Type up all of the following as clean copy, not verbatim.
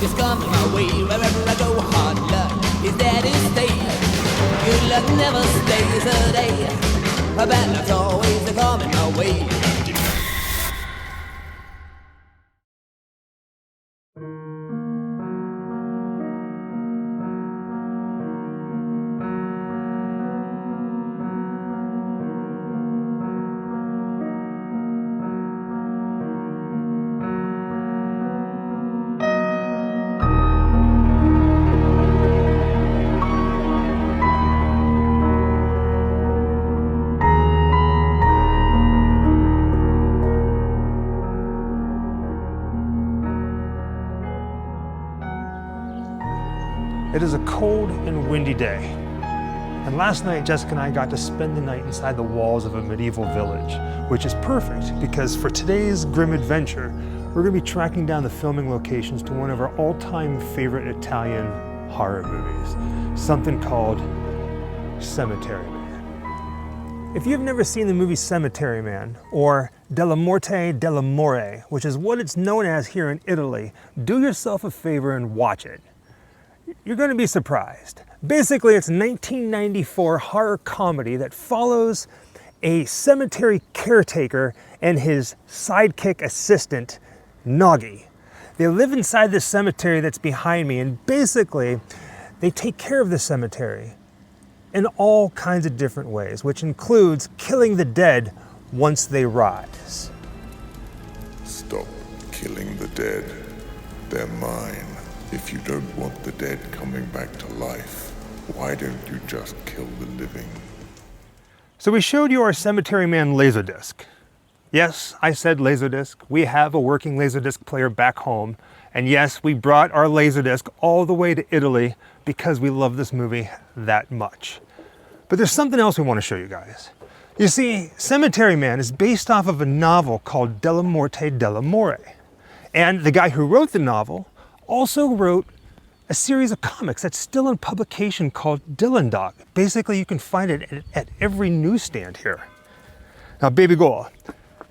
is coming my way. Wherever I go, hard luck is there to stay. Good luck never stays a day. Bad luck's always coming my way. It is a cold and windy day. And last night, Jessica and I got to spend the night inside the walls of a medieval village, which is perfect because for today's grim adventure, we're going to be tracking down the filming locations to one of our all-time favorite Italian horror movies, something called Cemetery Man. If you've never seen the movie Cemetery Man, or Dellamorte Dellamore, which is what it's known as here in Italy, do yourself a favor and watch it. You're going to be surprised. Basically, it's a 1994 horror comedy that follows a cemetery caretaker and his sidekick assistant, Noggy. They live inside this cemetery that's behind me, and basically, they take care of the cemetery in all kinds of different ways, which includes killing the dead once they rise. Stop killing the dead. They're mine. If you don't want the dead coming back to life, why don't you just kill the living? So we showed you our Cemetery Man Laserdisc. Yes, I said Laserdisc. We have a working Laserdisc player back home. And yes, we brought our Laserdisc all the way to Italy because we love this movie that much. But there's something else we want to show you guys. You see, Cemetery Man is based off of a novel called Dellamorte Dellamore. And the guy who wrote the novel also wrote a series of comics that's still in publication called Dylan Dog. Basically, you can find it at every newsstand here. Now, baby girl,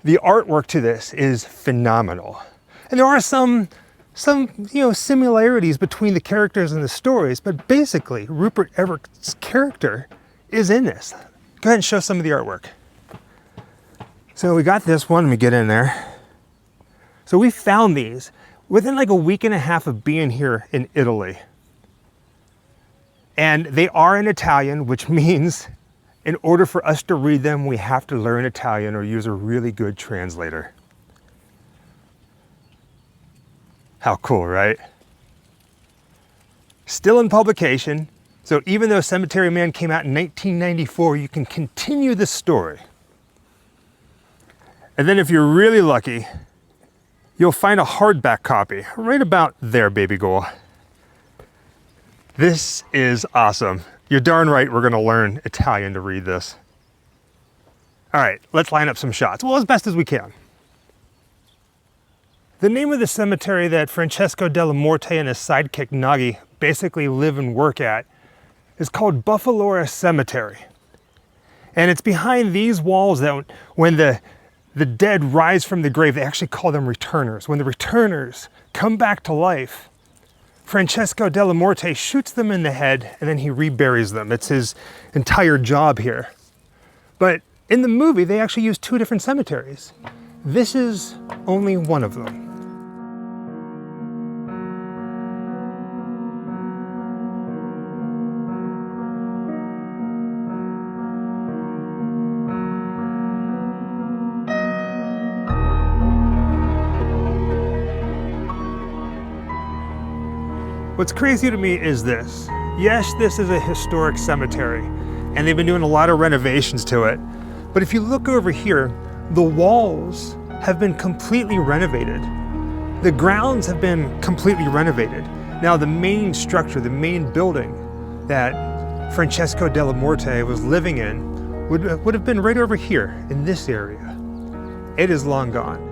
the artwork to this is phenomenal. And there are some similarities between the characters and the stories, but basically, Rupert Everett's character is in this. Go ahead and show some of the artwork. So we got this one, let me get in there. So we found these within like a week and a half of being here in Italy. And they are in Italian, which means in order for us to read them, we have to learn Italian or use a really good translator. How cool, right? Still in publication. So even though Cemetery Man came out in 1994, you can continue the story. And then if you're really lucky, you'll find a hardback copy right about there, baby girl. This is awesome. You're darn right we're gonna learn Italian to read this. All right, let's line up some shots. Well, as best as we can. The name of the cemetery that Francesco Dellamorte and his sidekick Noggy basically live and work at is called Buffalora Cemetery. And it's behind these walls that when the dead rise from the grave, they actually call them returners. When the returners come back to life, Francesco Dellamorte shoots them in the head and then he reburies them. It's his entire job here. But in the movie, they actually use two different cemeteries. This is only one of them. What's crazy to me is this. Yes, this is a historic cemetery, and they've been doing a lot of renovations to it. But if you look over here, the walls have been completely renovated. The grounds have been completely renovated. Now the main structure, the main building that Francesco Dellamorte was living in would have been right over here in this area. It is long gone.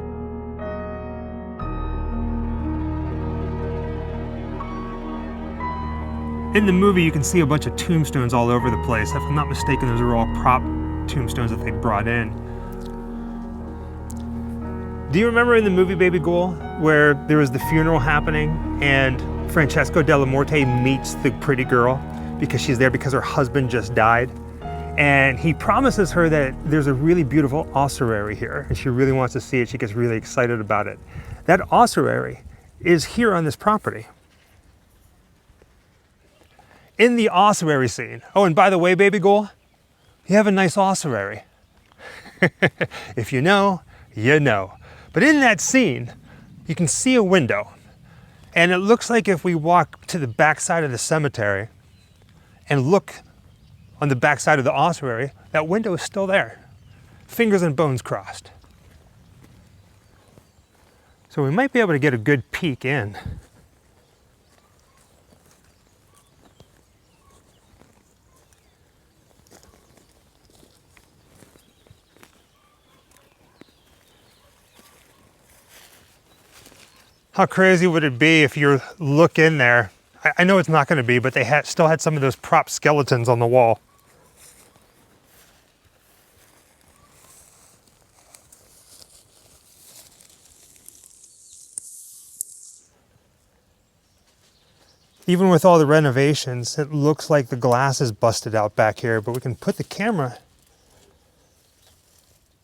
In the movie, you can see a bunch of tombstones all over the place. If I'm not mistaken, those are all prop tombstones that they brought in. Do you remember in the movie Baby Ghoul, where there was the funeral happening and Francesco Dellamorte meets the pretty girl because she's there because her husband just died. And he promises her that there's a really beautiful ossuary here and she really wants to see it. She gets really excited about it. That ossuary is here on this property. In the ossuary scene, oh, and by the way, baby girl, you have a nice ossuary. If you know, you know. But in that scene, you can see a window. And it looks like if we walk to the back side of the cemetery and look on the back side of the ossuary, that window is still there. Fingers and bones crossed. So we might be able to get a good peek in. How crazy would it be if you look in there? I know it's not going to be, but they still had some of those prop skeletons on the wall. Even with all the renovations, it looks like the glass is busted out back here, but we can put the camera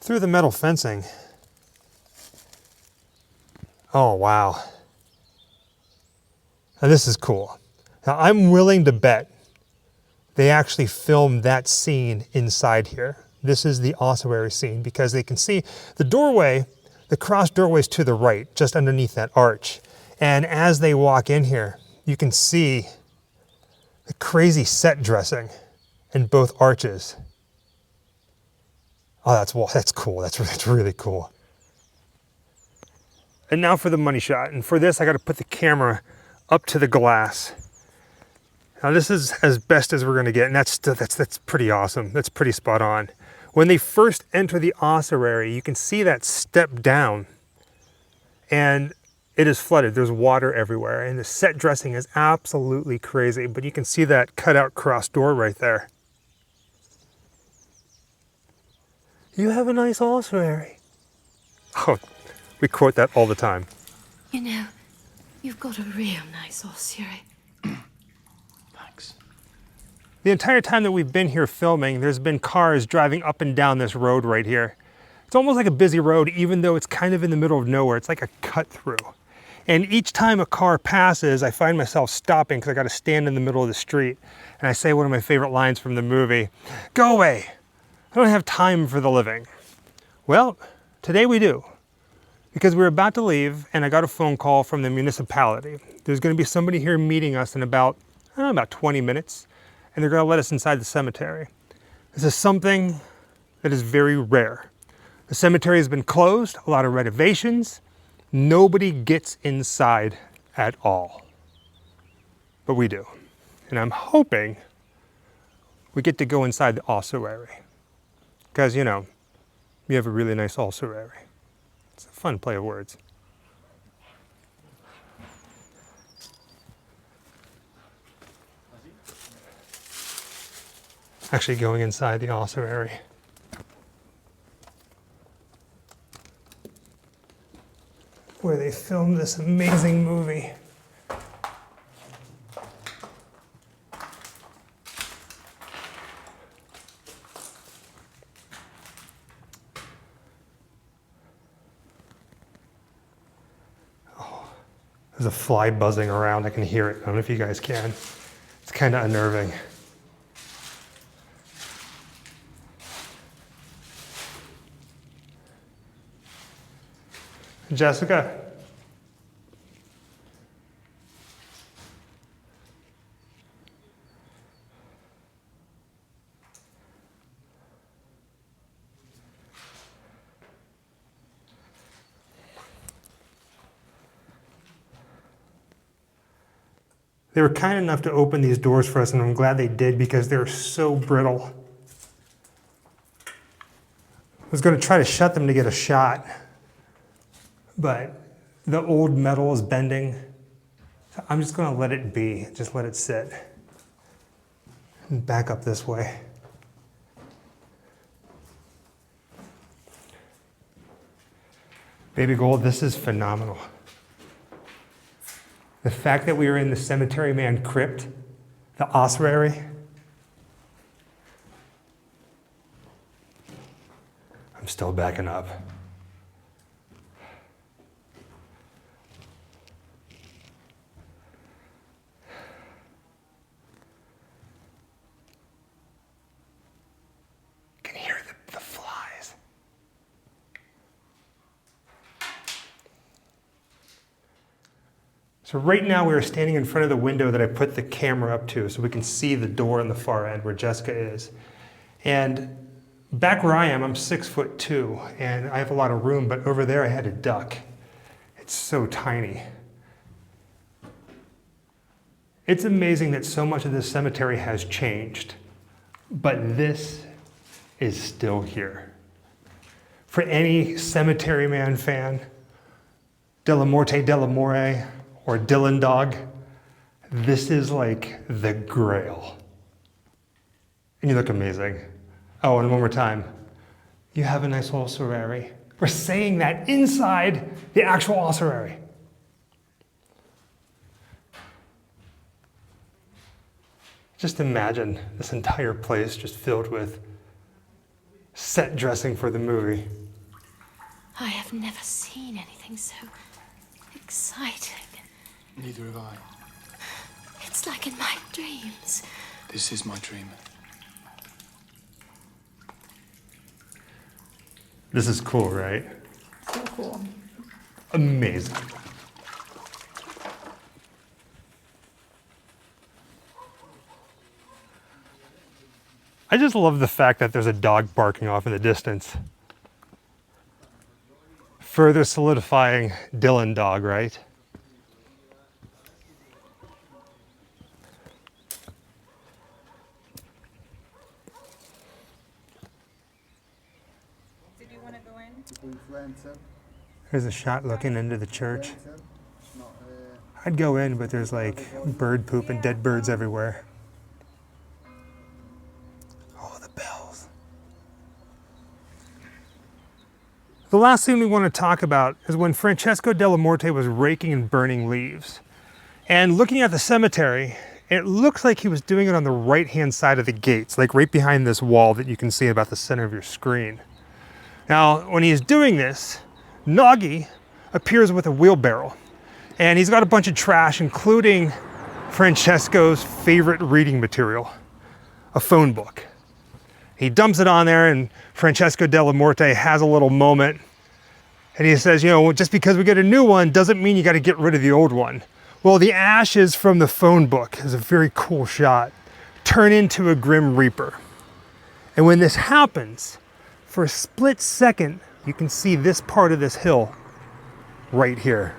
through the metal fencing. Oh, wow. Now this is cool. Now I'm willing to bet they actually filmed that scene inside here. This is the ossuary scene because they can see the doorway, the cross doorway is to the right, just underneath that arch. And as they walk in here, you can see the crazy set dressing in both arches. Oh, that's cool. That's really cool. And now for the money shot. And for this, I got to put the camera up to the glass. Now this is as best as we're going to get, and that's pretty awesome. That's pretty spot on. When they first enter the ossuary, you can see that step down, and it is flooded. There's water everywhere, and the set dressing is absolutely crazy. But you can see that cutout cross door right there. You have a nice ossuary. Oh, we quote that all the time. You know, you've got a real nice ossuary. Thanks. The entire time that we've been here filming, there's been cars driving up and down this road right here. It's almost like a busy road, even though it's kind of in the middle of nowhere. It's like a cut through. And each time a car passes, I find myself stopping because I got to stand in the middle of the street. And I say one of my favorite lines from the movie, "Go away. I don't have time for the living." Well, today we do. Because we're about to leave and I got a phone call from the municipality. There's going to be somebody here meeting us in about 20 minutes, and they're going to let us inside the cemetery. This is something that is very rare. The cemetery has been closed, a lot of renovations. Nobody gets inside at all. But we do. And I'm hoping we get to go inside the ossuary. Because, you know, we have a really nice ossuary. It's a fun play of words. Actually going inside the ossuary. Where they filmed this amazing movie. There's a fly buzzing around. I can hear it. I don't know if you guys can. It's kind of unnerving. Jessica. They were kind enough to open these doors for us, and I'm glad they did because they're so brittle. I was going to try to shut them to get a shot, but the old metal is bending. So I'm just going to let it be, just let it sit. And back up this way. Baby Gold, this is phenomenal. The fact that we were in the Cemetery Man crypt, the ossuary. I'm still backing up. You can hear the flies. So right now we are standing in front of the window that I put the camera up to so we can see the door on the far end where Jessica is. And back where I am, I'm 6'2", and I have a lot of room, but over there I had to duck. It's so tiny. It's amazing that so much of this cemetery has changed, but this is still here. For any Cemetery Man fan, Dellamorte Dellamore, or Dylan Dog, this is like the grail. And you look amazing. Oh, and one more time. You have a nice ossuary. We're saying that inside the actual ossuary. Just imagine this entire place just filled with set dressing for the movie. I have never seen anything so exciting. Neither have I. It's like in my dreams. This is my dream. This is cool, right? So cool. Amazing. I just love the fact that there's a dog barking off in the distance. Further solidifying Dylan Dog, right? Did you want to go in? Here's a shot looking into the church. I'd go in, but there's like bird poop and dead birds everywhere. Oh, the bells. The last thing we want to talk about is when Francesco Dellamorte was raking and burning leaves. And looking at the cemetery, it looks like he was doing it on the right-hand side of the gates, like right behind this wall that you can see about the center of your screen. Now, when he's doing this, Noggy appears with a wheelbarrow, and he's got a bunch of trash, including Francesco's favorite reading material, a phone book. He dumps it on there, and Francesco Dellamorte has a little moment, and he says, you know, just because we get a new one doesn't mean you got to get rid of the old one. Well, the ashes from the phone book is a very cool shot, turn into a Grim Reaper. And when this happens, for a split second, you can see this part of this hill right here.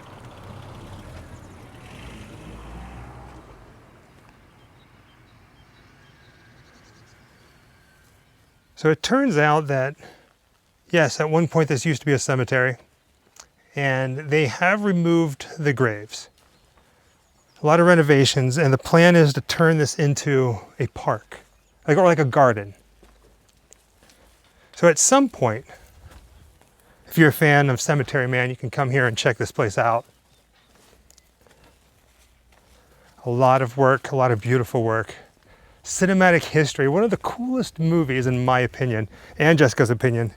So it turns out that, yes, at one point this used to be a cemetery, and they have removed the graves. A lot of renovations, and the plan is to turn this into a park, or like a garden. So at some point, if you're a fan of Cemetery Man, you can come here and check this place out. A lot of work, a lot of beautiful work. Cinematic history, one of the coolest movies in my opinion, and Jessica's opinion.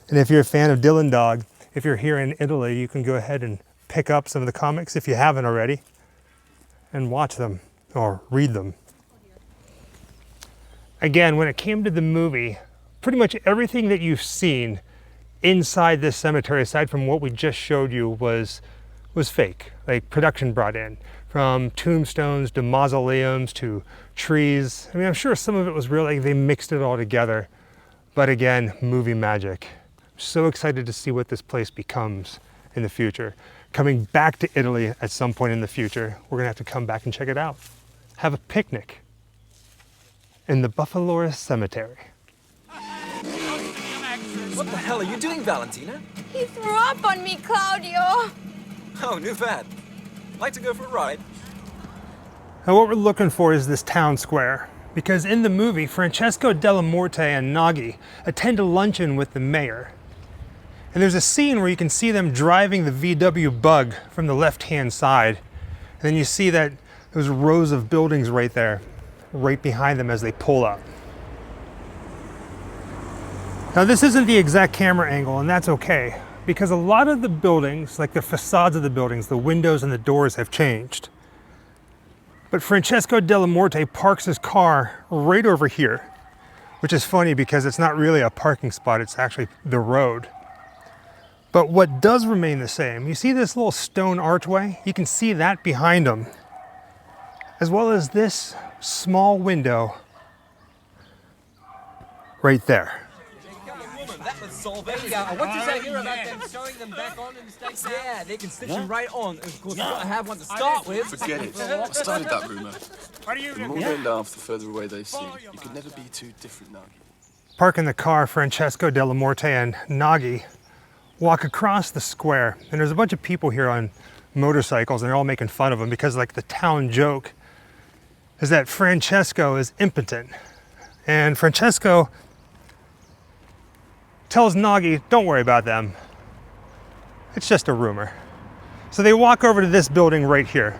And if you're a fan of Dylan Dog, if you're here in Italy, you can go ahead and pick up some of the comics if you haven't already, and watch them, or read them. Again, when it came to the movie, pretty much everything that you've seen inside this cemetery, aside from what we just showed you, was fake, like production brought in. From tombstones to mausoleums to trees. I mean, I'm sure some of it was real, like they mixed it all together. But again, movie magic. I'm so excited to see what this place becomes in the future. Coming back to Italy at some point in the future, we're gonna have to come back and check it out. Have a picnic in the Buffalora Cemetery. What the hell are you doing, Valentina? He threw up on me, Claudio. Oh, new fad. Like to go for a ride? Now what we're looking for is this town square, because in the movie, Francesco Dellamorte and Noggy attend a luncheon with the mayor. And there's a scene where you can see them driving the VW Bug from the left-hand side. And then you see that those rows of buildings right there, right behind them as they pull up. Now this isn't the exact camera angle, and that's okay, because a lot of the buildings, like the facades of the buildings, the windows and the doors have changed. But Francesco Dellamorte parks his car right over here, which is funny because it's not really a parking spot, it's actually the road. But what does remain the same, you see this little stone archway? You can see that behind him, as well as this small window right there. That was solving. What did I hear about them sewing them back on in the States? Yeah, they can stitch them right on. Of course, you gotta have one to start with. Forget it. I started that rumor. The more they laugh, the further away they see. You could never be too different, Nagi. Parking the car, Francesco Dellamorte and Nagi walk across the square, and there's a bunch of people here on motorcycles, and they're all making fun of him because, like, the town joke is that Francesco is impotent, and Francesco tells Nagi, don't worry about them. It's just a rumor. So they walk over to this building right here,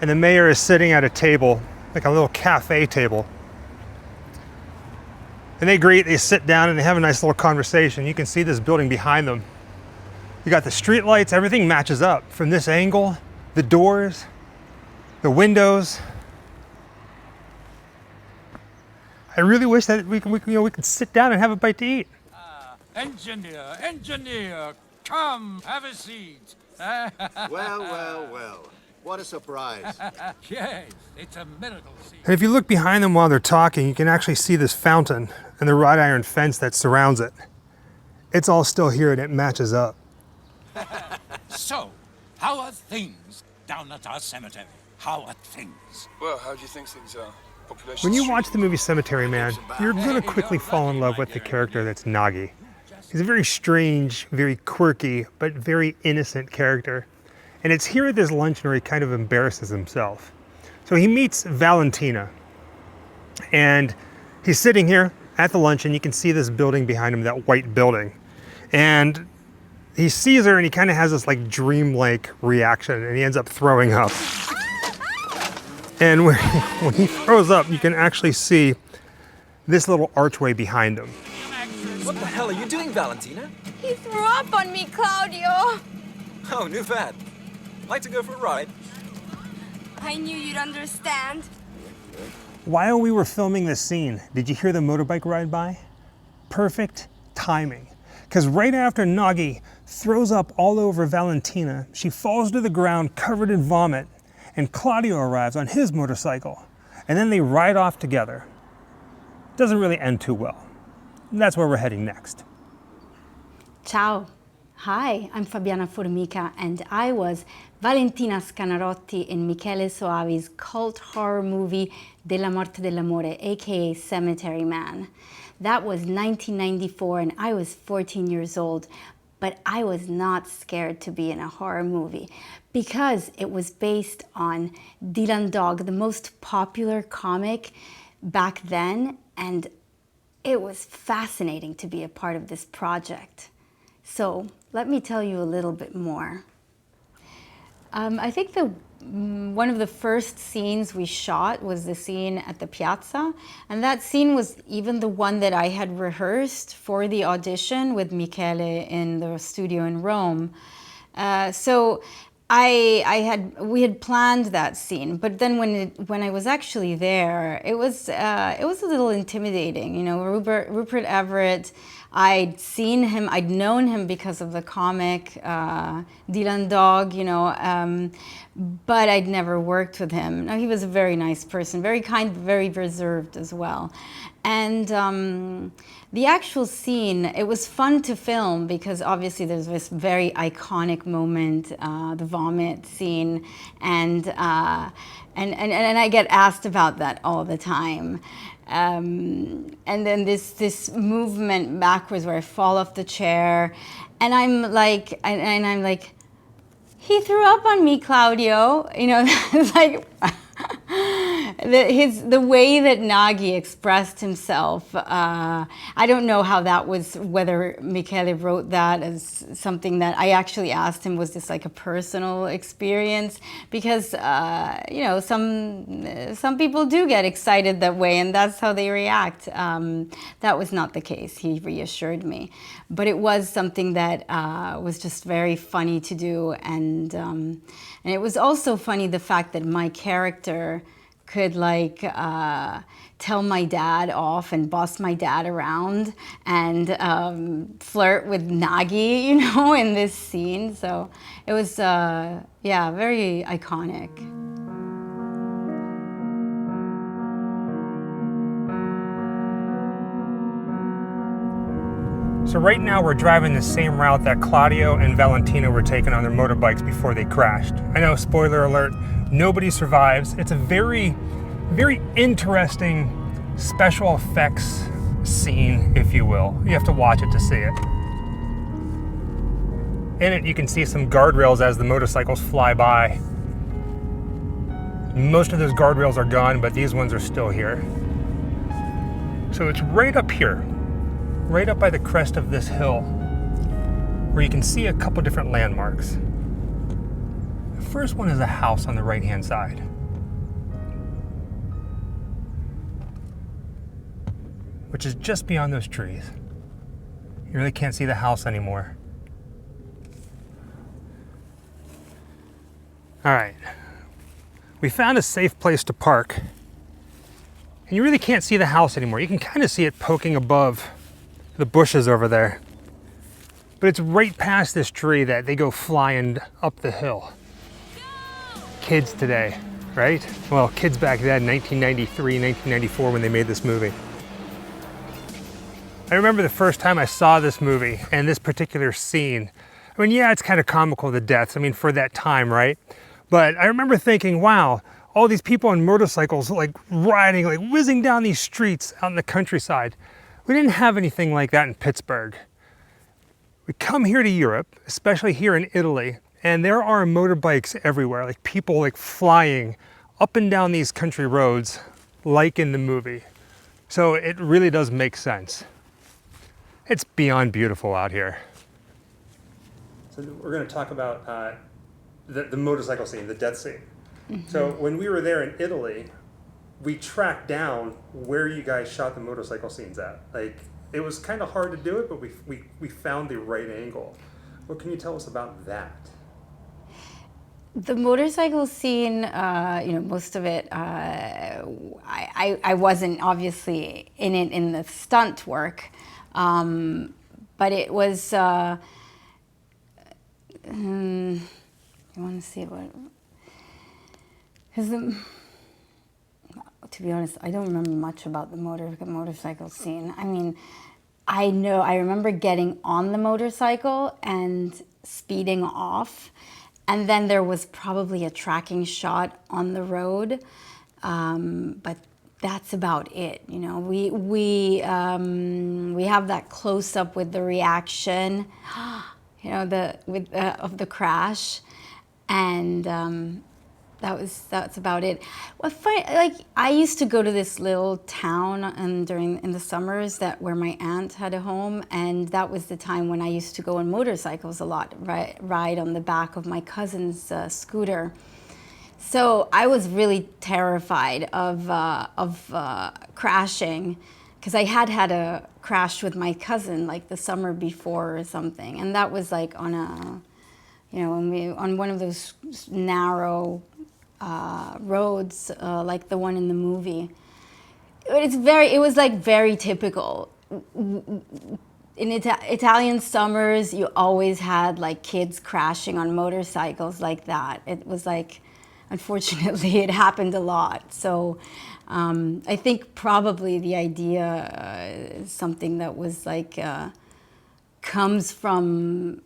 and the mayor is sitting at a table, like a little cafe table. And they greet, they sit down, and they have a nice little conversation. You can see this building behind them. You got the street lights, everything matches up. From this angle, the doors, the windows. I really wish that we could sit down and have a bite to eat. Engineer, come, have a seat. Well, what a surprise. Yes, it's a miracle scene. And if you look behind them while they're talking, you can actually see this fountain and the wrought iron fence that surrounds it. It's all still here and it matches up. So, how are things down at our cemetery? How are things? Well, how do you think things are? Population When you watch the movie Cemetery Man, you're going to quickly fall in love with the character that's Nagi. He's a very strange, very quirky, but very innocent character. And it's here at this luncheon where he kind of embarrasses himself. So he meets Valentina, and he's sitting here at the luncheon. You can see this building behind him, that white building. And he sees her and he kind of has this like dream-like reaction, and he ends up throwing up. And when he throws up, you can actually see this little archway behind him. What the hell are you doing, Valentina? He threw up on me, Claudio. Oh, new fad. Like to go for a ride? I knew you'd understand. While we were filming this scene, did you hear the motorbike ride by? Perfect timing. Because right after Nagi throws up all over Valentina, she falls to the ground covered in vomit, and Claudio arrives on his motorcycle, and then they ride off together. Doesn't really end too well. That's where we're heading next. Ciao. Hi, I'm Fabiana Formica, and I was Valentina Scanarotti in Michele Soavi's cult horror movie Dellamorte Dellamore, aka Cemetery Man. That was 1994, and I was 14 years old, but I was not scared to be in a horror movie because it was based on Dylan Dog, the most popular comic back then, and it was fascinating to be a part of this project. So let me tell you a little bit more. I think one of the first scenes we shot was the scene at the piazza, and that scene was even the one that I had rehearsed for the audition with Michele in the studio in Rome. So we had planned that scene, but then when I was actually there, it was a little intimidating. You know, Rupert Everett, I'd seen him, I'd known him because of the comic Dylan Dog, you know, but I'd never worked with him. Now, he was a very nice person, very kind, very reserved as well. And the actual scene, it was fun to film because obviously there's this very iconic moment, the vomit scene, and I get asked about that all the time. And then this movement backwards where I fall off the chair, and I'm like, he threw up on me, Claudio. You know, it's like, the way that Nagy expressed himself, I don't know how that was, whether Michele wrote that as something that I actually asked him, was this like a personal experience? Because, you know, some people do get excited that way and that's how they react. That was not the case, he reassured me. But it was something that was just very funny to do, and it was also funny the fact that my character could like tell my dad off and boss my dad around and flirt with Nagy, you know, in this scene. So it was, yeah, very iconic. So right now we're driving the same route that Claudio and Valentina were taking on their motorbikes before they crashed. I know, spoiler alert, nobody survives. It's a very, very interesting special effects scene, if you will. You have to watch it to see it. In it, you can see some guardrails as the motorcycles fly by. Most of those guardrails are gone, but these ones are still here. So it's right up here, right up by the crest of this hill, where you can see a couple different landmarks. The first one is a house on the right-hand side. Which is just beyond those trees. You really can't see the house anymore. All right, we found a safe place to park. And you really can't see the house anymore. You can kind of see it poking above the bushes over there. But it's right past this tree that they go flying up the hill. Kids today, right? Well, kids back then, 1993, 1994, when they made this movie. I remember the first time I saw this movie and this particular scene. I mean, yeah, it's kind of comical, the deaths, I mean, for that time, right? But I remember thinking, wow, all these people on motorcycles, like riding, like whizzing down these streets out in the countryside. We didn't have anything like that in Pittsburgh. We come here to Europe, especially here in Italy, and there are motorbikes everywhere, like people like flying up and down these country roads, like in the movie. So it really does make sense. It's beyond beautiful out here. So we're going to talk about the motorcycle scene, the death scene. Mm-hmm. So when we were there in Italy, we tracked down where you guys shot the motorcycle scenes at. Like, it was kind of hard to do it, but we found the right angle. What can you tell us about that? The motorcycle scene, you know, most of it, I wasn't obviously in it in the stunt work, but it was, I want to see what, to be honest, I don't remember much about the motorcycle scene. I mean, I remember getting on the motorcycle and speeding off, and then there was probably a tracking shot on the road, but that's about it. You know, we have that close up with the reaction, you know, of the crash, and that's about it. Well, like, I used to go to this little town in the summers where my aunt had a home, and that was the time when I used to go on motorcycles a lot, ride on the back of my cousin's scooter. So I was really terrified of crashing, because I had a crash with my cousin like the summer before or something, and that was like on a, you know, on one of those narrow roads like the one in the movie. It was like very typical. In Italian summers, you always had like kids crashing on motorcycles like that. It was like, unfortunately, it happened a lot. So I think probably the idea is something that was like, comes from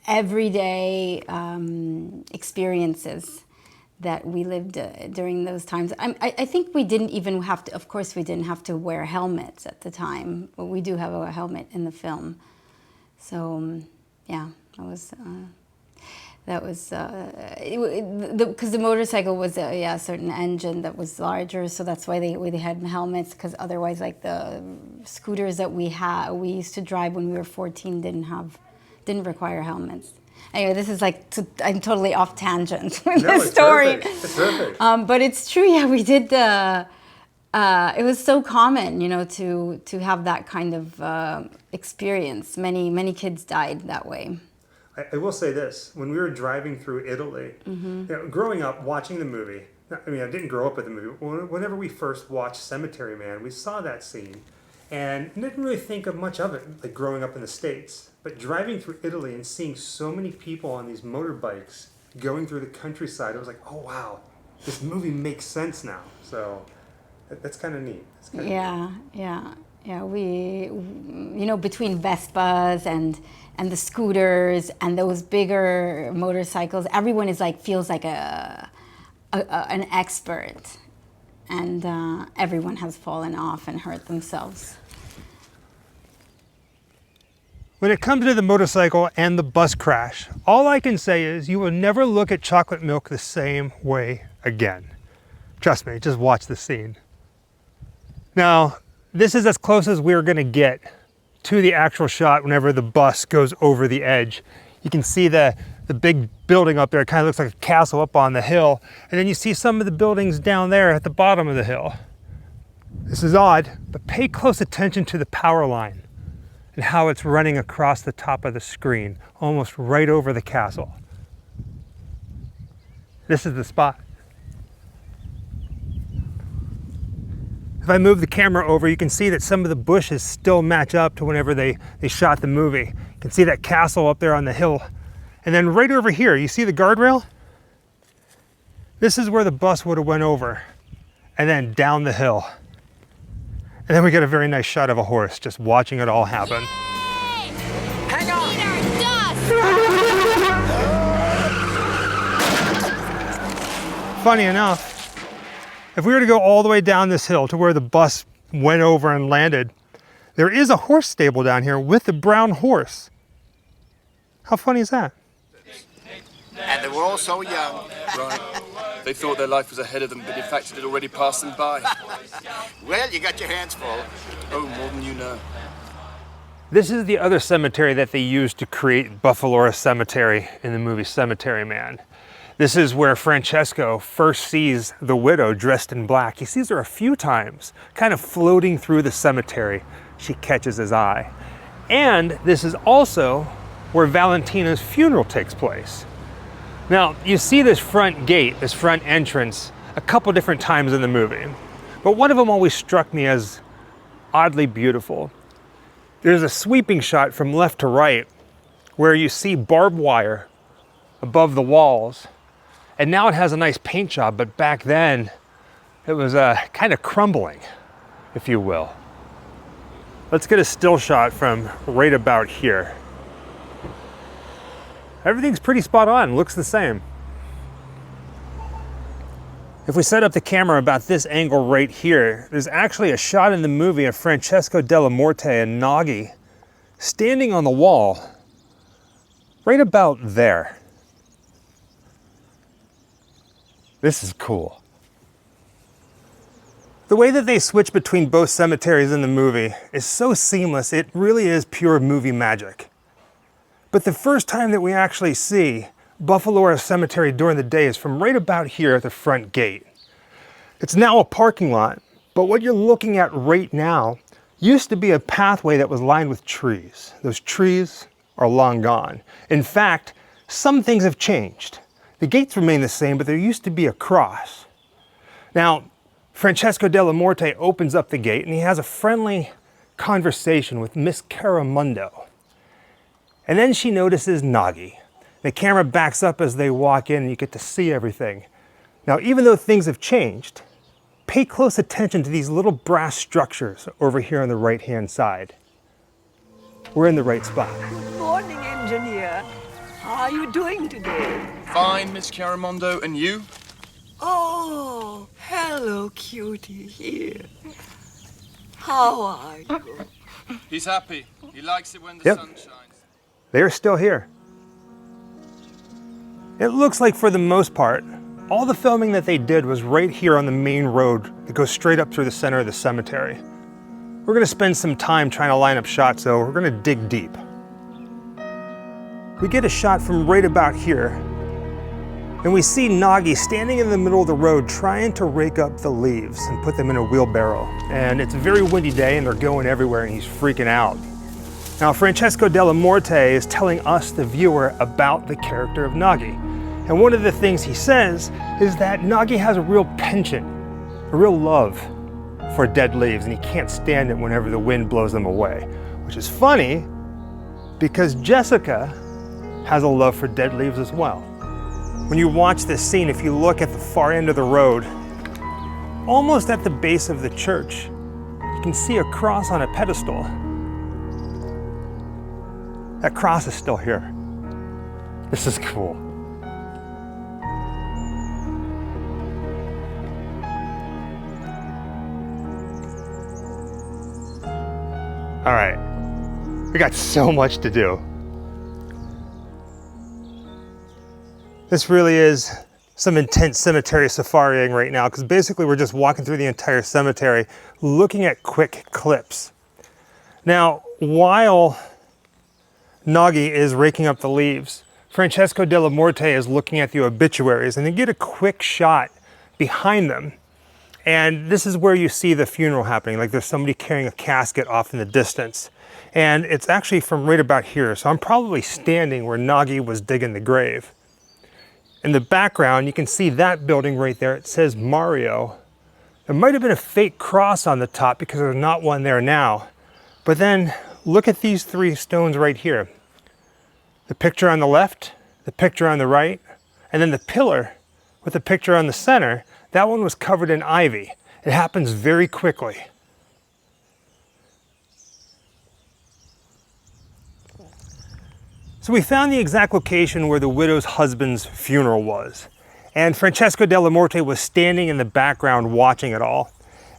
everyday experiences that we lived during those times. I think we didn't even have to, of course we didn't have to wear helmets at the time, but we do have a helmet in the film. So yeah, That was, because the motorcycle was a certain engine that was larger, so that's why they had helmets, because otherwise, like the scooters that we used to drive when we were 14 didn't require helmets. Anyway, this is like, I'm totally off tangent with this story. Perfect. It's perfect. But it's true, yeah, we did it was so common, you know, to have that kind of experience. Many kids died that way. I will say this, when we were driving through Italy, you know, growing up, watching the movie, I mean, I didn't grow up with the movie, but whenever we first watched Cemetery Man, we saw that scene and didn't really think of much of it, like growing up in the States. But driving through Italy and seeing so many people on these motorbikes going through the countryside, it was like, oh wow, this movie makes sense now. So that's kind of neat. Yeah, we, you know, between Vespas and the scooters and those bigger motorcycles, everyone is like, feels like an expert, and everyone has fallen off and hurt themselves. When it comes to the motorcycle and the bus crash, all I can say is you will never look at chocolate milk the same way again. Trust me, just watch the scene. Now, this is as close as we're gonna get to the actual shot whenever the bus goes over the edge. You can see the big building up there. It kind of looks like a castle up on the hill. And then you see some of the buildings down there at the bottom of the hill. This is odd, but pay close attention to the power line and how it's running across the top of the screen, almost right over the castle. This is the spot. If I move the camera over, you can see that some of the bushes still match up to whenever they shot the movie. You can see that castle up there on the hill. And then right over here, you see the guardrail? This is where the bus would have went over, and then down the hill. And then we get a very nice shot of a horse just watching it all happen. Yay! Hang on! Peter, dust! Funny enough, if we were to go all the way down this hill to where the bus went over and landed, there is a horse stable down here with a brown horse. How funny is that? And they were all so young. Right. They thought their life was ahead of them, but in fact it had already passed them by. Well, you got your hands full. Oh, more than you know. This is the other cemetery that they used to create Buffalora Cemetery in the movie Cemetery Man. This is where Francesco first sees the widow dressed in black. He sees her a few times, kind of floating through the cemetery. She catches his eye. And this is also where Valentina's funeral takes place. Now, you see this front gate, this front entrance, a couple different times in the movie. But one of them always struck me as oddly beautiful. There's a sweeping shot from left to right where you see barbed wire above the walls. And now it has a nice paint job, but back then it was kind of crumbling, if you will. Let's get a still shot from right about here. Everything's pretty spot on, looks the same. If we set up the camera about this angle right here, there's actually a shot in the movie of Francesco Dellamorte and Noggy standing on the wall right about there. This is cool. The way that they switch between both cemeteries in the movie is so seamless, it really is pure movie magic. But the first time that we actually see Buffalora Cemetery during the day is from right about here at the front gate. It's now a parking lot, but what you're looking at right now used to be a pathway that was lined with trees. Those trees are long gone. In fact, some things have changed. The gates remain the same, but there used to be a cross. Now, Francesco Dellamorte opens up the gate and he has a friendly conversation with Miss Caramundo. And then she notices Noggy. The camera backs up as they walk in and you get to see everything. Now, even though things have changed, pay close attention to these little brass structures over here on the right-hand side. We're in the right spot. Good morning, engineer. How are you doing today? Fine, Miss Caramundo, and you? Oh, hello, cutie here. How are you? He's happy. He likes it when the Yep. sun shines. They're still here. It looks like for the most part, all the filming that they did was right here on the main road that goes straight up through the center of the cemetery. We're gonna spend some time trying to line up shots though. We're gonna dig deep. We get a shot from right about here, and we see Nagi standing in the middle of the road trying to rake up the leaves and put them in a wheelbarrow. And it's a very windy day and they're going everywhere and he's freaking out. Now, Francesco Dellamorte is telling us, the viewer, about the character of Nagi. And one of the things he says is that Nagi has a real penchant, a real love for dead leaves, and he can't stand it whenever the wind blows them away. Which is funny, because Jessica has a love for dead leaves as well. When you watch this scene, if you look at the far end of the road, almost at the base of the church, you can see a cross on a pedestal. That cross is still here. This is cool. All right, we got so much to do. This really is some intense cemetery safariing right now, because basically we're just walking through the entire cemetery looking at quick clips. Now, while Nagi is raking up the leaves, Francesco Dellamorte is looking at the obituaries, and you get a quick shot behind them. And this is where you see the funeral happening, like there's somebody carrying a casket off in the distance. And it's actually from right about here, so I'm probably standing where Nagi was digging the grave. In the background, you can see that building right there. It says Mario. There might have been a fake cross on the top because there's not one there now. But then look at these three stones right here. The picture on the left, the picture on the right, and then the pillar with the picture on the center. That one was covered in ivy. It happens very quickly. So we found the exact location where the widow's husband's funeral was. And Francesco Dellamorte was standing in the background watching it all.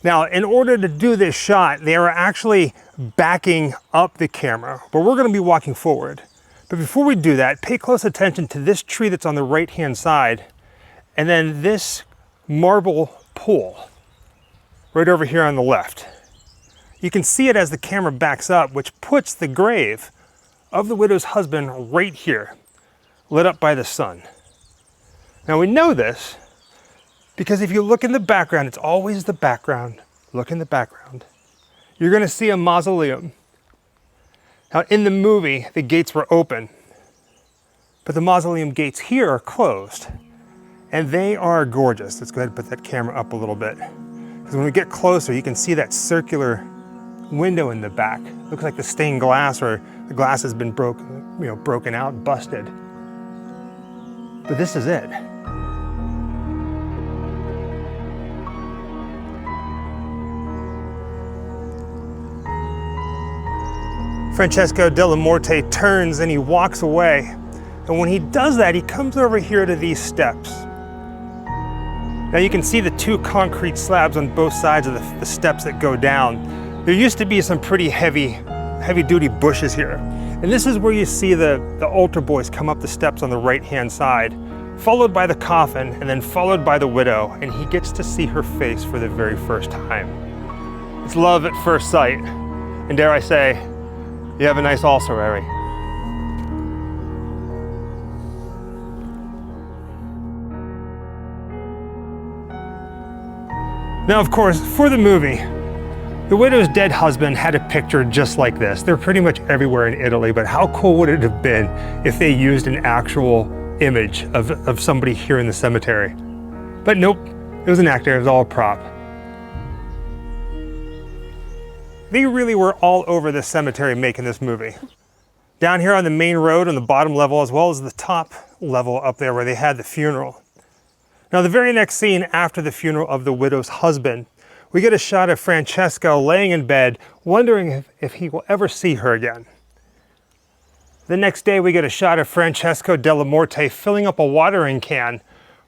Now, in order to do this shot, they were actually backing up the camera, but we're gonna be walking forward. But before we do that, pay close attention to this tree that's on the right-hand side, and then this marble pool right over here on the left. You can see it as the camera backs up, which puts the grave of the widow's husband right here, lit up by the sun. Now we know this because if you look in the background, it's always the background. Look in the background. You're gonna see a mausoleum. Now in the movie, the gates were open, but the mausoleum gates here are closed. And they are gorgeous. Let's go ahead and put that camera up a little bit. Because when we get closer, you can see that circular window in the back. Looks like the stained glass, or the glass has been broken out, busted. But this is it. Francesco Dellamorte turns and he walks away. And when he does that, he comes over here to these steps. Now you can see the two concrete slabs on both sides of the steps that go down. There used to be some pretty heavy-duty bushes here. And this is where you see the altar boys come up the steps on the right-hand side, followed by the coffin, and then followed by the widow, and he gets to see her face for the very first time. It's love at first sight. And dare I say, you have a nice ossuary. Now, of course, for the movie, the widow's dead husband had a picture just like this. They're pretty much everywhere in Italy, but how cool would it have been if they used an actual image of somebody here in the cemetery? But nope, it was an actor, it was all a prop. They really were all over this cemetery making this movie. Down here on the main road on the bottom level, as well as the top level up there where they had the funeral. Now, the very next scene after the funeral of the widow's husband, we get a shot of Francesco laying in bed, wondering if he will ever see her again. The next day, we get a shot of Francesco Dellamorte filling up a watering can,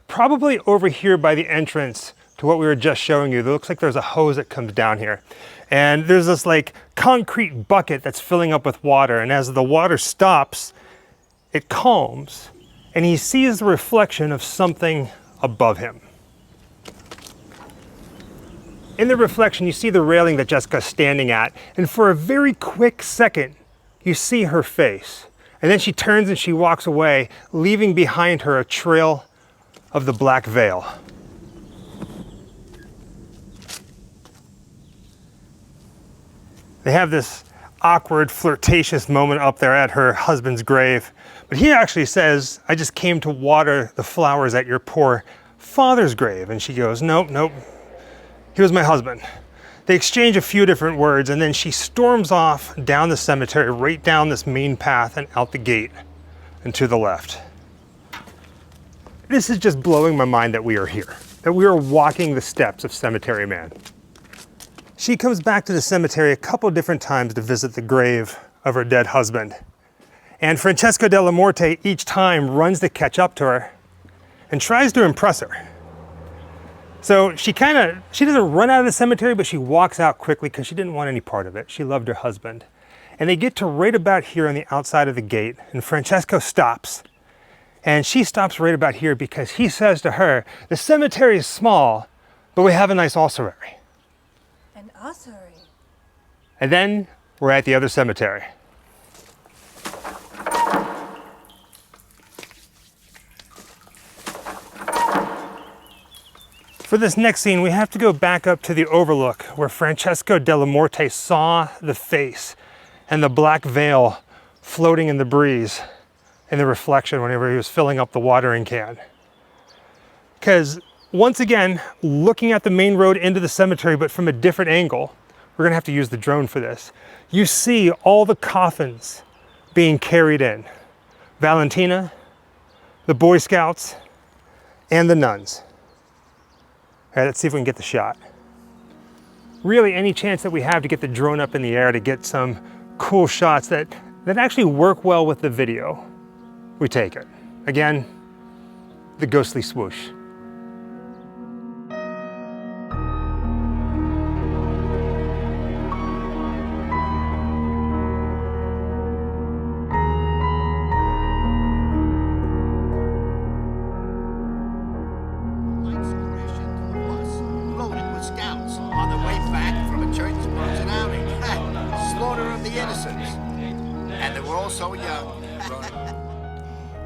probably over here by the entrance to what we were just showing you. It looks like there's a hose that comes down here. And there's this like concrete bucket that's filling up with water. And as the water stops, it calms. and he sees the reflection of something above him. In the reflection, you see the railing that Jessica's standing at, and for a very quick second, you see her face. And then she turns and she walks away, leaving behind her a trail of the black veil. They have this awkward, flirtatious moment up there at her husband's grave. But he actually says, "I just came to water the flowers at your poor father's grave." And she goes, "Nope, nope. He was my husband." They exchange a few different words, and then she storms off down the cemetery, right down this main path and out the gate and to the left. This is just blowing my mind that we are here, that we are walking the steps of Cemetery Man. She comes back to the cemetery a couple different times to visit the grave of her dead husband. And Francesco Dellamorte each time runs to catch up to her and tries to impress her. So she doesn't run out of the cemetery, but she walks out quickly because she didn't want any part of it. She loved her husband. And they get to right about here on the outside of the gate, and Francesco stops. And she stops right about here because he says to her, "The cemetery is small, but we have a nice ossuary." An ossuary? And then we're at the other cemetery. For this next scene, we have to go back up to the overlook where Francesco Dellamorte saw the face and the black veil floating in the breeze in the reflection whenever he was filling up the watering can. Because once again, looking at the main road into the cemetery, but from a different angle, we're gonna have to use the drone for this. You see all the coffins being carried in. Valentina, the Boy Scouts, and the nuns. All right, let's see if we can get the shot. Really, any chance that we have to get the drone up in the air to get some cool shots that actually work well with the video, we take it. Again, the ghostly swoosh.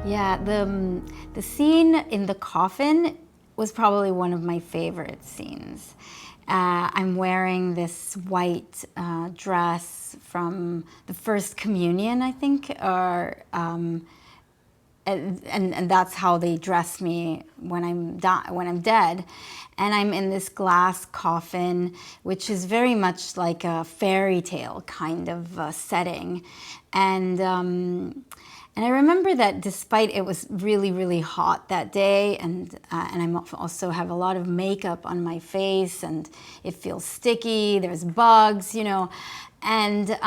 Yeah, the scene in the coffin was probably one of my favorite scenes. I'm wearing this white dress from the First Communion, I think, or and that's how they dress me when I'm dead. And I'm in this glass coffin, which is very much like a fairy tale kind of setting. And I remember that despite it was really, really hot that day, and I also have a lot of makeup on my face, and it feels sticky, there's bugs, you know, and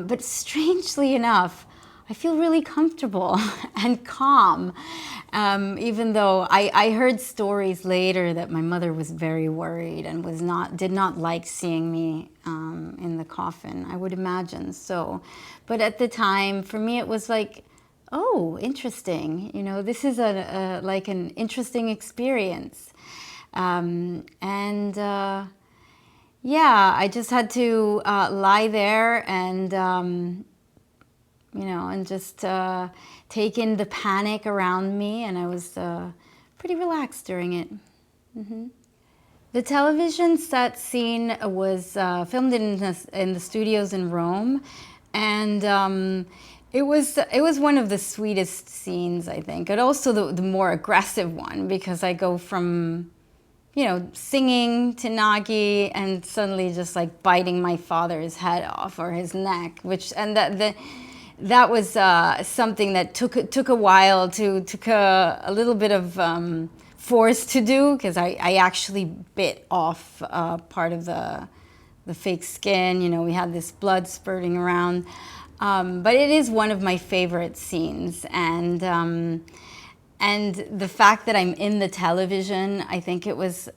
but strangely enough, I feel really comfortable and calm, even though I heard stories later that my mother was very worried and did not like seeing me in the coffin. I would imagine so, but at the time, for me, it was like, oh, interesting. You know, this is like an interesting experience. Yeah, I just had to lie there and, you know, and just take in the panic around me, and I was pretty relaxed during it. Mm-hmm. The television set scene was filmed in the studios in Rome, and it was one of the sweetest scenes, I think, and also the more aggressive one, because I go from, you know, singing to Nagi and suddenly just like biting my father's head off or his neck, that was something that took a while, took a little bit of force to do, because I actually bit off part of the fake skin. You know, we had this blood spurting around. But it is one of my favorite scenes, and the fact that I'm in the television, I think it was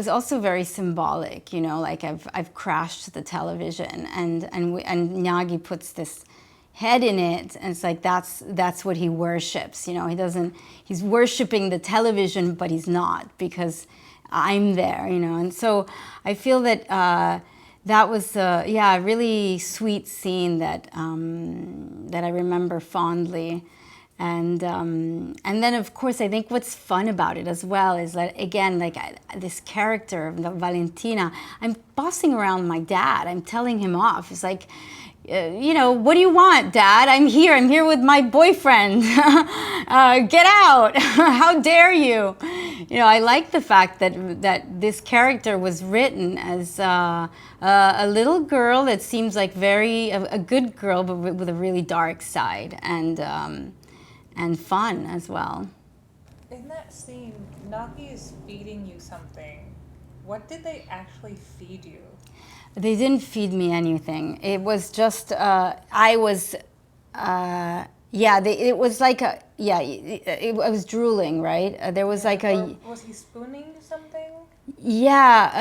also very symbolic. You know, like I've crashed the television, and Nagi puts this head in it, and it's like that's what he worships. You know, he's worshiping the television, but he's not, because I'm there, you know. And so I feel that that was a really sweet scene that that I remember fondly. And then, of course, I think what's fun about it as well is that, again, like this character, Valentina, I'm bossing around my dad. I'm telling him off. It's like, you know, what do you want, Dad? I'm here with my boyfriend. Get out. How dare you? You know, I like the fact that this character was written as a little girl that seems like a good girl, but with a really dark side, and fun as well. In that scene, Naki is feeding you something. What did they actually feed you? They didn't feed me anything. It was just, it was like I was drooling, right? There was like or was he spooning something? Yeah,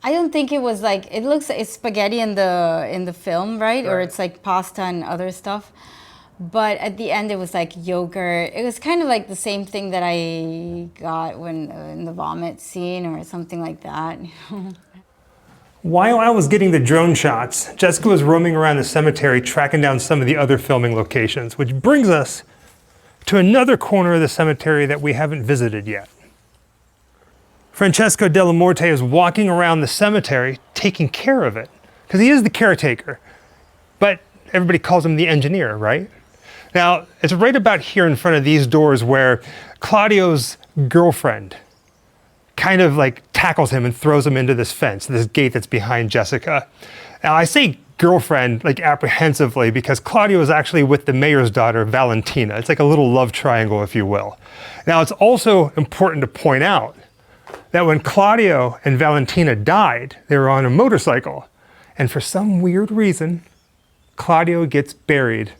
I don't think it was like, it looks like it's spaghetti in the film, right? Or it's like pasta and other stuff. But at the end, it was like yogurt. It was kind of like the same thing that I got when in the vomit scene or something like that. While I was getting the drone shots, Jessica was roaming around the cemetery tracking down some of the other filming locations, which brings us to another corner of the cemetery that we haven't visited yet. Francesco Dellamorte is walking around the cemetery taking care of it, because he is the caretaker, but everybody calls him the engineer, right? Now, it's right about here in front of these doors where Claudio's girlfriend kind of like tackles him and throws him into this fence, this gate that's behind Jessica. Now, I say girlfriend like apprehensively because Claudio is actually with the mayor's daughter, Valentina. It's like a little love triangle, if you will. Now, it's also important to point out that when Claudio and Valentina died, they were on a motorcycle. And for some weird reason, Claudio gets buried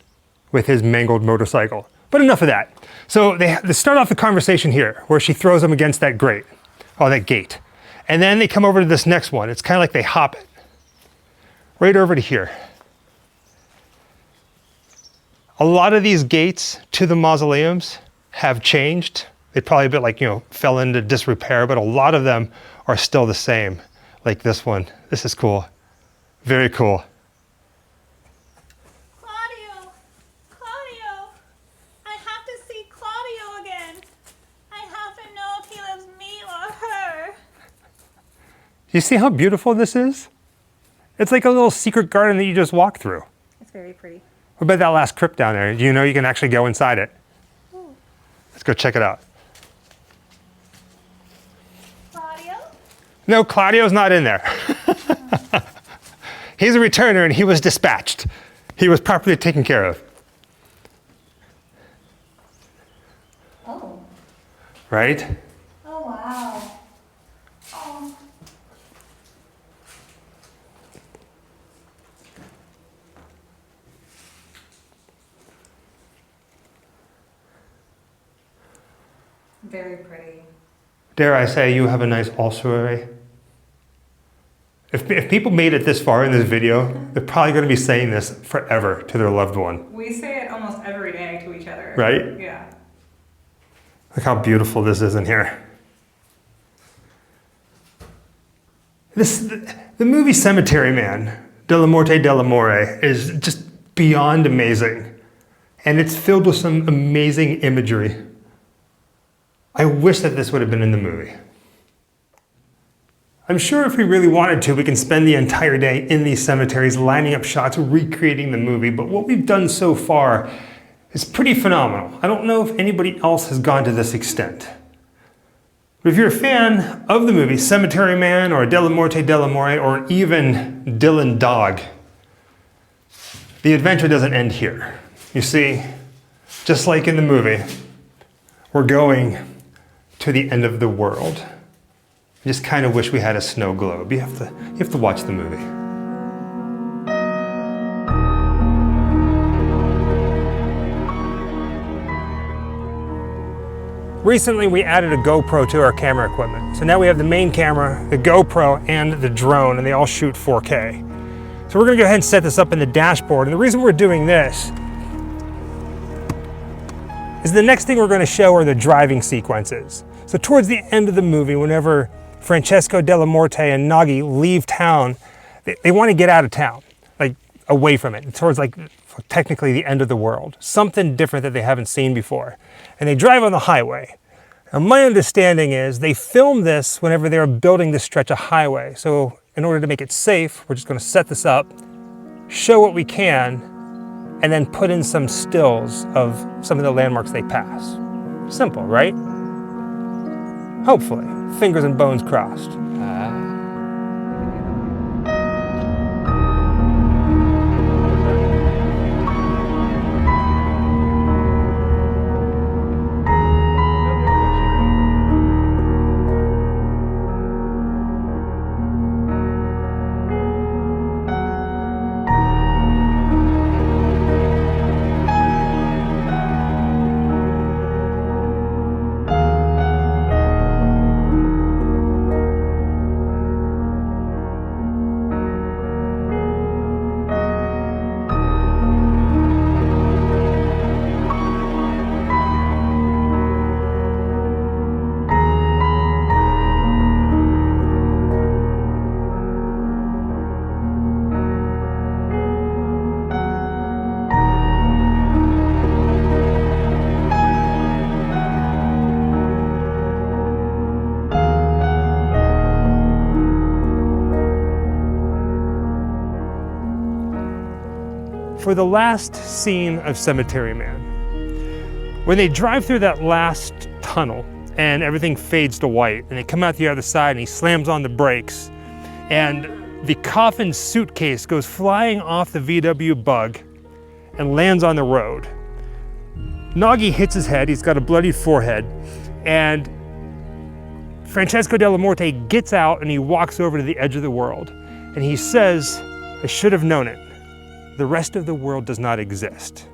with his mangled motorcycle. But enough of that. So they start off the conversation here, where she throws him against that grate, or that gate. And then they come over to this next one. It's kind of like they hop it. Right over to here. A lot of these gates to the mausoleums have changed. They probably a bit like, you know, fell into disrepair, but a lot of them are still the same. Like this one. This is cool. Very cool. You see how beautiful this is? It's like a little secret garden that you just walk through. It's very pretty. What about that last crypt down there? Do you know you can actually go inside it? Ooh. Let's go check it out. Claudio? No, Claudio's not in there. He's a returner and he was dispatched. He was properly taken care of. Oh. Right? Oh, wow. Oh. Very pretty. Dare I say you have a nice ossuary? If people made it this far in this video, they're probably going to be saying this forever to their loved one. We say it almost every day to each other. Right? Yeah. Look how beautiful this is in here. The movie Cemetery Man, Dellamorte Dellamore, is just beyond amazing. And it's filled with some amazing imagery. I wish that this would have been in the movie. I'm sure if we really wanted to, we can spend the entire day in these cemeteries lining up shots, recreating the movie, but what we've done so far is pretty phenomenal. I don't know if anybody else has gone to this extent. But if you're a fan of the movie Cemetery Man or Dellamorte Dellamore or even Dylan Dog, the adventure doesn't end here. You see, just like in the movie, we're going to the end of the world. I just kind of wish we had a snow globe. You have to watch the movie. Recently, we added a GoPro to our camera equipment. So now we have the main camera, the GoPro, and the drone, and they all shoot 4K. So we're gonna go ahead and set this up in the dashboard. And the reason we're doing this is the next thing we're gonna show are the driving sequences. So towards the end of the movie, whenever Francesco Dellamorte and Nagi leave town, they wanna get out of town, like away from it, towards like technically the end of the world. Something different that they haven't seen before. And they drive on the highway. Now my understanding is they filmed this whenever they were building this stretch of highway. So in order to make it safe, we're just gonna set this up, show what we can, and then put in some stills of some of the landmarks they pass. Simple, right? Hopefully. Fingers and bones crossed. For the last scene of Cemetery Man, when they drive through that last tunnel and everything fades to white and they come out the other side and he slams on the brakes and the coffin suitcase goes flying off the VW Bug and lands on the road. Nagi hits his head, he's got a bloodied forehead, and Francesco Dellamorte gets out and he walks over to the edge of the world and he says, "I should have known it. The rest of the world does not exist."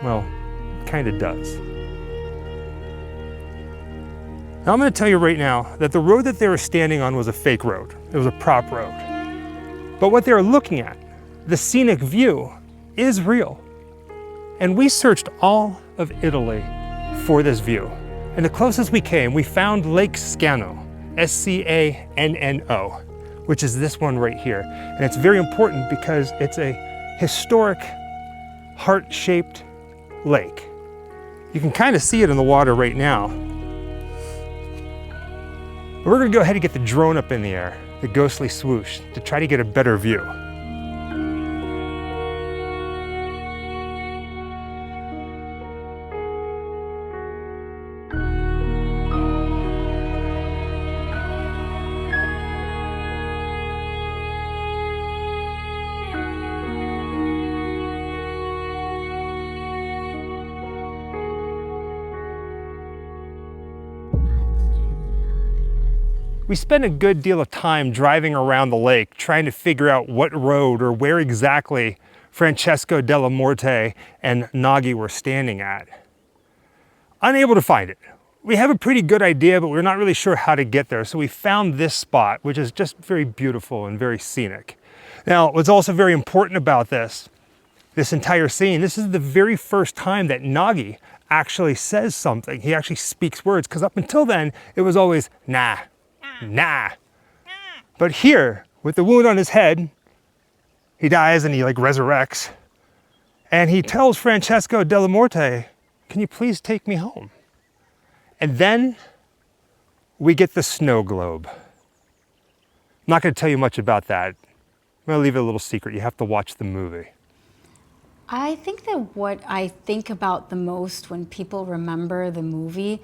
Well, it kind of does. Now I'm going to tell you right now that the road that they were standing on was a fake road. It was a prop road. But what they were looking at, the scenic view, is real. And we searched all of Italy for this view. And the closest we came, we found Lake Scano, S-C-A-N-N-O. which is this one right here. And it's very important because it's a historic heart-shaped lake. You can kind of see it in the water right now. We're gonna go ahead and get the drone up in the air, the ghostly swoosh, to try to get a better view. We spent a good deal of time driving around the lake trying to figure out what road or where exactly Francesco Dellamorte and Nagi were standing at. Unable to find it. We have a pretty good idea, but we're not really sure how to get there. So we found this spot, which is just very beautiful and very scenic. Now, what's also very important about this entire scene, this is the very first time that Nagi actually says something. He actually speaks words, because up until then, it was always, nah. Nah. But here, with the wound on his head, he dies and he like resurrects. And he tells Francesco Dellamorte, "Can you please take me home?" And then we get the snow globe. I'm not going to tell you much about that. I'm going to leave it a little secret. You have to watch the movie. I think that what I think about the most when people remember the movie,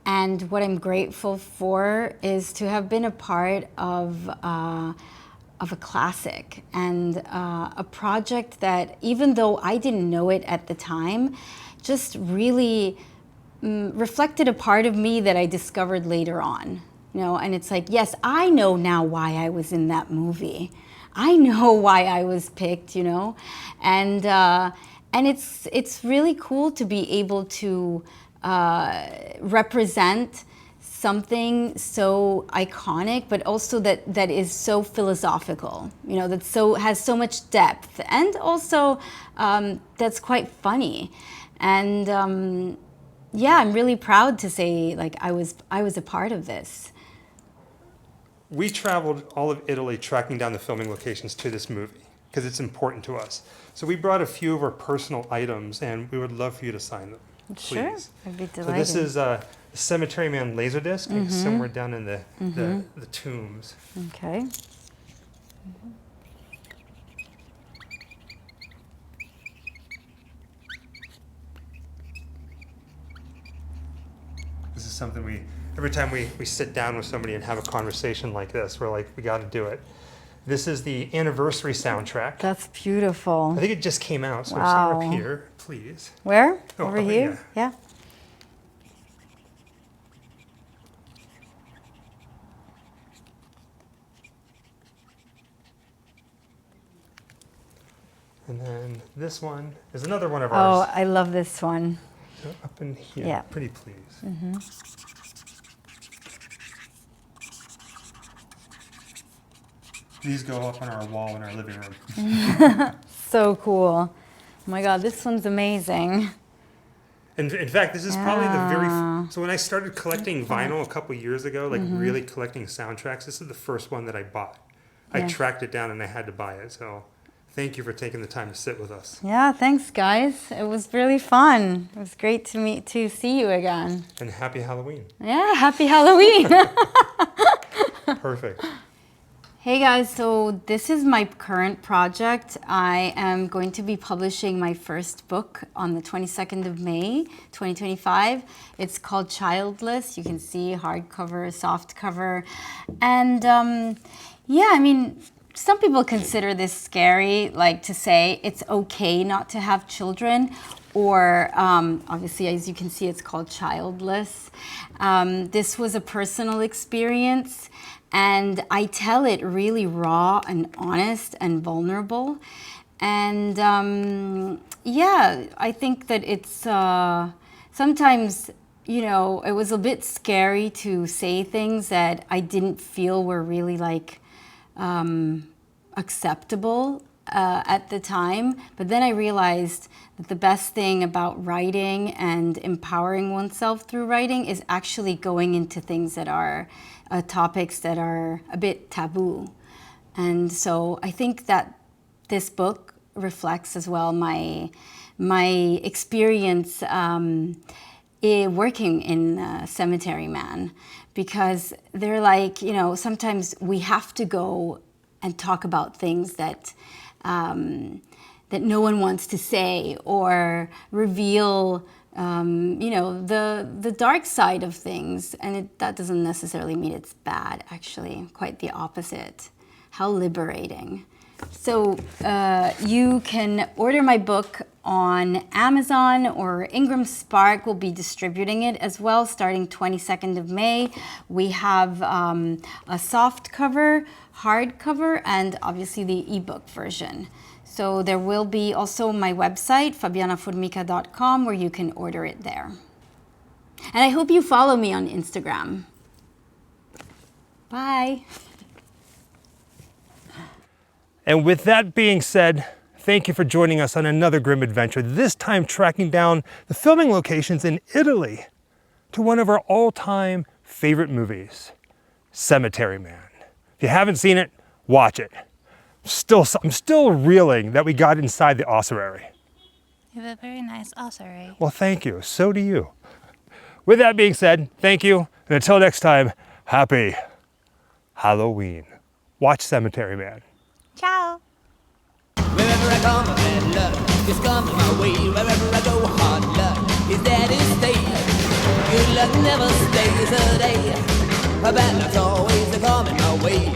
and what I'm grateful for, is to have been a part of a classic and a project that, even though I didn't know it at the time, just really reflected a part of me that I discovered later on. You know, and it's like, yes, I know now why I was in that movie. I know why I was picked, you know, and it's really cool to be able to represent something so iconic, but also that is so philosophical, you know, that has so much depth, and also that's quite funny. And yeah, I'm really proud to say, like, I was a part of this. We traveled all of Italy tracking down the filming locations to this movie because it's important to us. So we brought a few of our personal items, and we would love for you to sign them. Sure, Please. I'd be delighted. So this is a Cemetery Man Laserdisc, somewhere down in the tombs. Okay. This is something every time we sit down with somebody and have a conversation like this, we're like, we got to do it. This is the anniversary soundtrack. That's beautiful. I think it just came out, so wow. it's up here, please. Where? Oh, over here? Yeah. And then this one is another one of ours. Oh, I love this one. So up in here, yeah. Pretty please. These go up on our wall in our living room. So cool. Oh my God, this one's amazing. And in fact, this is probably the very... So when I started collecting vinyl a couple years ago, like really collecting soundtracks, this is the first one that I bought. I tracked it down and I had to buy it. So thank you for taking the time to sit with us. Yeah, thanks guys. It was really fun. It was great to see you again. And happy Halloween. Yeah, happy Halloween. Perfect. Hey guys, so this is my current project. I am going to be publishing my first book on the 22nd of May, 2025. It's called Childless. You can see hardcover, softcover. And yeah, I mean, some people consider this scary, like to say it's okay not to have children, or obviously, as you can see, it's called Childless. This was a personal experience, and I tell it really raw and honest and vulnerable. And yeah, I think that it's sometimes, you know, it was a bit scary to say things that I didn't feel were really like acceptable at the time. But then I realized that the best thing about writing and empowering oneself through writing is actually going into things that are topics that are a bit taboo. And so I think that this book reflects as well my experience working in Cemetery Man, because they're like, you know, sometimes we have to go and talk about things that that no one wants to say, or reveal you know, the dark side of things, and that doesn't necessarily mean it's bad, actually, quite the opposite. How liberating. So you can order my book on Amazon, or Ingram Spark will be distributing it as well starting 22nd of May. We have a soft cover, hardcover, and obviously the ebook version. So there will be also my website, fabianaformica.com, where you can order it there. And I hope you follow me on Instagram. Bye. And with that being said, thank you for joining us on another grim adventure, this time tracking down the filming locations in Italy to one of our all-time favorite movies, Cemetery Man. If you haven't seen it, watch it. I'm still reeling that we got inside the ossuary. You have a very nice ossuary. Well, thank you. So do you. With that being said, thank you. And until next time, happy Halloween. Watch Cemetery Man. Ciao. Wherever I come, bad luck just comes my way. Wherever I go, hard luck is there to stay. Good luck never stays a day. A bad luck's always coming my way.